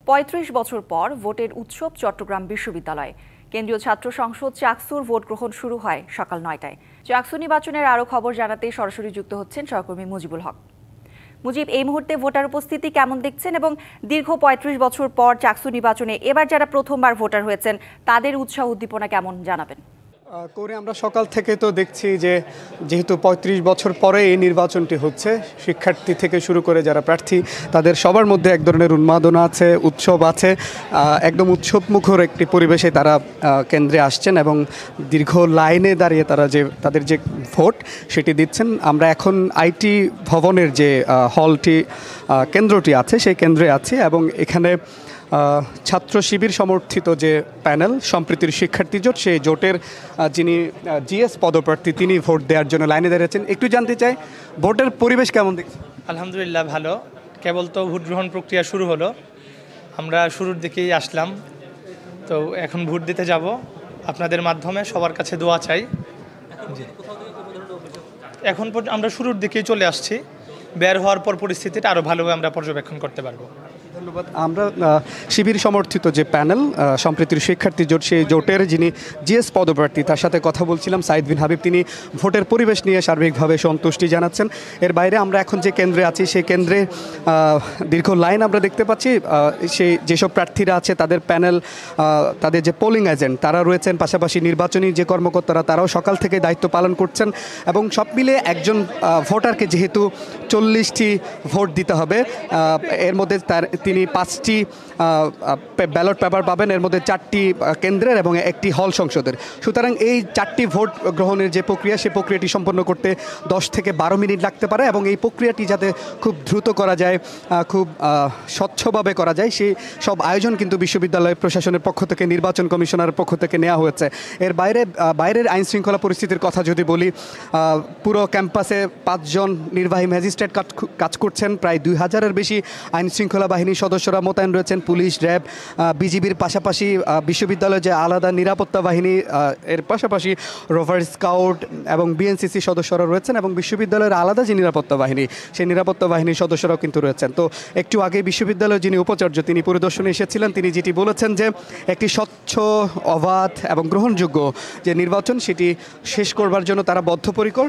৩৫ বছর পর ভোটের উৎসব চট্টগ্রাম বিশ্ববিদ্যালয়ে। কেন্দ্রীয় ছাত্র সংসদ চাকসুর ভোট গ্রহণ শুরু হয় সকাল ৯টায়। চাকসু নির্বাচনের আরও খবর জানাতে সরাসরি যুক্ত হচ্ছেন সহকর্মী মুজিবুল হক। মুজিব, এই মুহূর্তে ভোটার উপস্থিতি কেমন দেখছেন এবং দীর্ঘ ৩৫ বছর পর চাকসু নির্বাচনে এবার যারা প্রথমবার ভোটার হয়েছেন তাদের উৎসাহ উদ্দীপনা কেমন জানাবেন? করে আমরা সকাল থেকে তো দেখছি যে যেহেতু ৩৫ বছর পরে এই নির্বাচনটি হচ্ছে, শিক্ষার্থী থেকে শুরু করে যারা প্রার্থী তাদের সবার মধ্যে এক ধরনের উন্মাদনা আছে, উৎসব আছে। একদম উৎসবমুখর একটি পরিবেশে তারা কেন্দ্রে আসছেন এবং দীর্ঘ লাইনে দাঁড়িয়ে তাদের যে ভোট সেটি দিচ্ছেন। আমরা এখন আইটি ভবনের যে হলটি কেন্দ্রটি আছে সেই কেন্দ্রে আছি এবং এখানে ছাত্র শিবির সমর্থিত যে প্যানেল সম্প্রীতির শিক্ষার্থী জোট, সেই জোটের যিনি জিএস পদপ্রার্থী তিনি ভোট দেওয়ার জন্য লাইনে দাঁড়িয়েছেন। একটু জানতে চাই ভোটের পরিবেশ কেমন দেখছেন? আলহামদুলিল্লাহ ভালো। কেবল তো ভোট গ্রহণ প্রক্রিয়া শুরু হলো, আমরা শুরুর দিকেই আসলাম, তো এখন ভোট দিতে যাব। আপনাদের মাধ্যমে সবার কাছে দোয়া চাই। এখন আমরা শুরুর দিকেই চলে আসছি, বের হওয়ার পর পরিস্থিতিটা আরও ভালোভাবে আমরা পর্যবেক্ষণ করতে পারবো। ধন্যবাদ। আমরা শিবির সমর্থিত যে প্যানেল সম্প্রীতির শিক্ষার্থী জোট, সেই জোটের যিনি জিএস পদপ্রার্থী তার সাথে কথা বলছিলাম, সাইদ বিন হাবিব। তিনি ভোটের পরিবেশ নিয়ে সার্বিকভাবে সন্তুষ্টি জানাচ্ছেন। এর বাইরে আমরা এখন যে কেন্দ্রে আছি সেই কেন্দ্রে দীর্ঘ লাইন আমরা দেখতে পাচ্ছি। সেই যেসব প্রার্থীরা আছে তাদের প্যানেল, তাদের যে পোলিং এজেন্ট তারা রয়েছেন, পাশাপাশি নির্বাচনী যে কর্মকর্তারা তারাও সকাল থেকে দায়িত্ব পালন করছেন এবং সব মিলে একজন ভোটারকে যেহেতু 40টি ভোট দিতে হবে, এর মধ্যে তিনি 5টি ব্যালট পেপার পাবেন, এর মধ্যে 4টি কেন্দ্রের এবং একটি হল সংসদের। সুতরাং এই 4টি ভোট গ্রহণের যে প্রক্রিয়া, সেই প্রক্রিয়াটি সম্পন্ন করতে 10 থেকে 12 মিনিট লাগতে পারে এবং এই প্রক্রিয়াটি যাতে খুব দ্রুত করা যায়, খুব স্বচ্ছভাবে করা যায়, সেই সব আয়োজন কিন্তু বিশ্ববিদ্যালয় প্রশাসনের পক্ষ থেকে, নির্বাচন কমিশনারের পক্ষ থেকে নেওয়া হয়েছে। এর বাইরের আইন শৃঙ্খলা পরিস্থিতির কথা যদি বলি, পুরো ক্যাম্পাসে 5 জন নির্বাহী ম্যাজিস্ট্রেট কাজ করছেন, প্রায় 2000-এর বেশি আইন শৃঙ্খলা বাহিনীর সদস্যরা মোতায়েন রয়েছেন, পুলিশ, র্যাব, বিজিবির পাশাপাশি বিশ্ববিদ্যালয়ের যে আলাদা নিরাপত্তা বাহিনী, এর পাশাপাশি রোভার স্কাউট এবং বিএনসিসি সদস্যরা রয়েছেন এবং বিশ্ববিদ্যালয়ের আলাদা যে নিরাপত্তা বাহিনী, সেই নিরাপত্তা বাহিনীর সদস্যরাও কিন্তু রয়েছেন। তো একটু আগে বিশ্ববিদ্যালয়ের যিনি উপাচার্য তিনি পরিদর্শনে এসেছিলেন, তিনি যেটি বলেছেন যে একটি স্বচ্ছ, অবাধ এবং গ্রহণযোগ্য যে নির্বাচন সেটি শেষ করবার জন্য তারা বদ্ধপরিকর।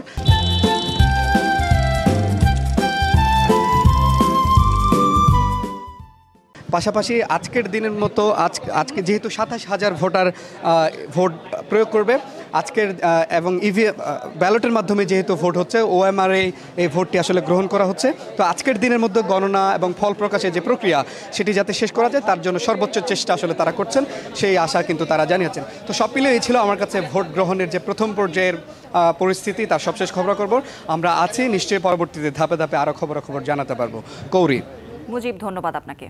পাশাপাশি আজকের দিনের মতো আজকে যেহেতু 27,000 ভোটার ভোট প্রয়োগ করবে আজকের, এবং ব্যালটের মাধ্যমে যেহেতু ভোট হচ্ছে, OMR এই ভোটটি আসলে গ্রহণ করা হচ্ছে। তো আজকের দিনের মধ্যে গণনা এবং ফল প্রকাশের যে প্রক্রিয়া সেটি যাতে শেষ করা যায় তার জন্য সর্বোচ্চ চেষ্টা আসলে তারা করছেন, সেই আশা কিন্তু তারা জানিয়েছেন। তো সব মিলিয়ে এই ছিল আমার কাছে ভোট গ্রহণের যে প্রথম পর্যায়ের পরিস্থিতি, তার সবশেষ খবরাখবর। আমরা আছি, নিশ্চয়ই পরবর্তীতে ধাপে ধাপে আরও খবরাখবর জানাতে পারবো। কৌরি। মুজিব, ধন্যবাদ আপনাকে।